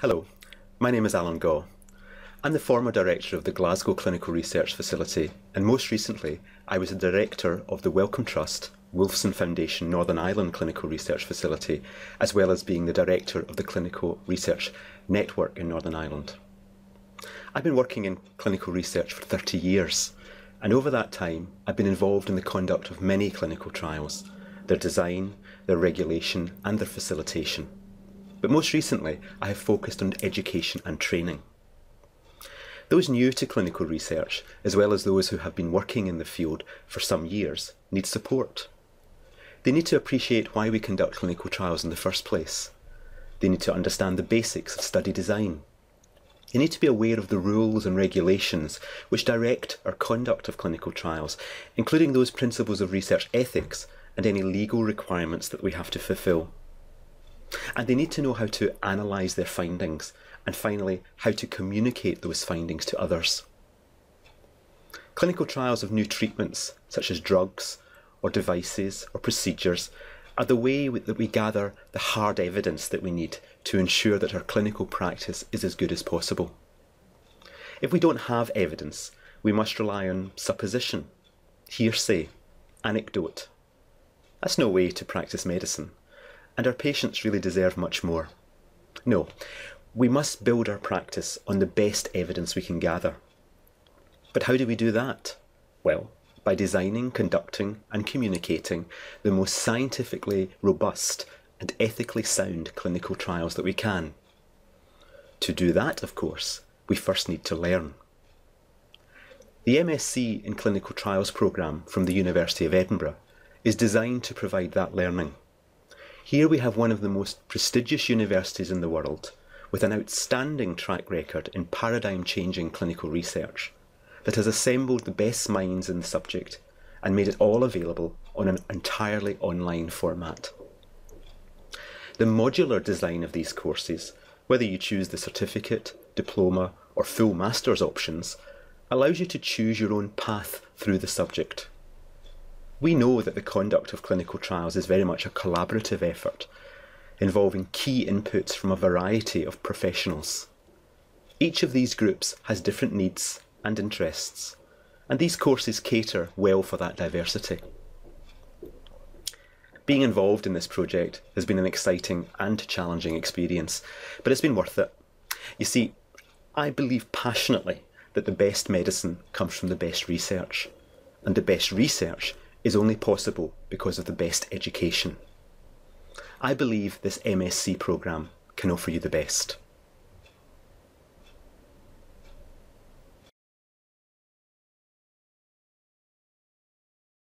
Hello, my name is Allan. I'm the former director of the Glasgow Clinical Research Facility, and most recently I was the director of the Wellcome Trust Wolfson Foundation Northern Ireland Clinical Research Facility, as well as being the director of the Clinical Research Network in Northern Ireland. I've been working in clinical research for 30 years, and over that time I've been involved in the conduct of many clinical trials, their design, their regulation and their facilitation. But most recently I have focused on education and training. Those new to clinical research, as well as those who have been working in the field for some years, need support. They need to appreciate why we conduct clinical trials in the first place. They need to understand the basics of study design. They need to be aware of the rules and regulations which direct our conduct of clinical trials, including those principles of research ethics and any legal requirements that we have to fulfil. And they need to know how to analyse their findings, and finally, how to communicate those findings to others. Clinical trials of new treatments, such as drugs, or devices, or procedures, are the way that we gather the hard evidence that we need to ensure that our clinical practice is as good as possible. If we don't have evidence, we must rely on supposition, hearsay, anecdote. That's no way to practice medicine, and our patients really deserve much more. No. We must build our practice on the best evidence we can gather. But how do we do that? Well, by designing, conducting and communicating the most scientifically robust and ethically sound clinical trials that we can. To do that, of course, we first need to learn. The MSc in Clinical Trials programme from the University of Edinburgh is designed to provide that learning. Here we have one of the most prestigious universities in the world, with an outstanding track record in paradigm-changing clinical research that has assembled the best minds in the subject and made it all available on an entirely online format. The modular design of these courses, whether you choose the certificate, diploma or full master's options, allows you to choose your own path through the subject. We know that the conduct of clinical trials is very much a collaborative effort, involving key inputs from a variety of professionals. Each of these groups has different needs and interests, and these courses cater well for that diversity. Being involved in this project has been an exciting and challenging experience, but it's been worth it. You see, I believe passionately that the best medicine comes from the best research, and the best research is only possible because of the best education. I believe this MSc programme can offer you the best.